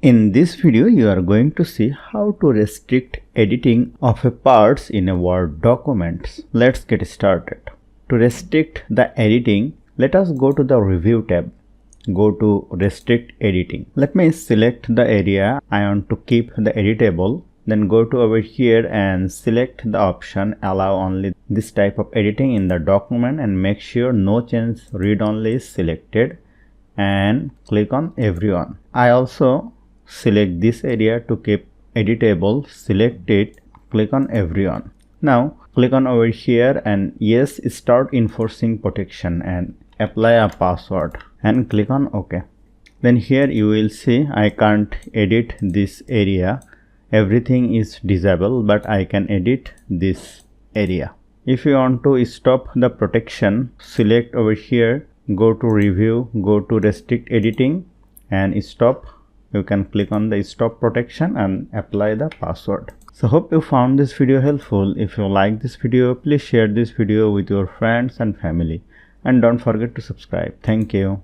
In this video, you are going to see how to restrict editing of a parts in a Word document. Let's get started. To restrict the editing, let us go to the Review tab. Go to Restrict Editing. Let me select the area I want to keep the editable. Then go to over here and select the option Allow only this type of editing in the document and make sure no change read only is selected and click on Everyone. I also select this area to keep editable. Select it, click on Everyone. Now click on over here and yes, start enforcing protection and apply a password and click on OK. Then here you will see I can't edit this area. Everything is disabled, but I can edit this area. If you want to stop the protection, select over here, go to Review, go to Restrict Editing and stop. You can click on the Stop Protection and apply the password. So hope you found this video helpful. If you like this video, please share this video with your friends and family and don't forget to subscribe. Thank you.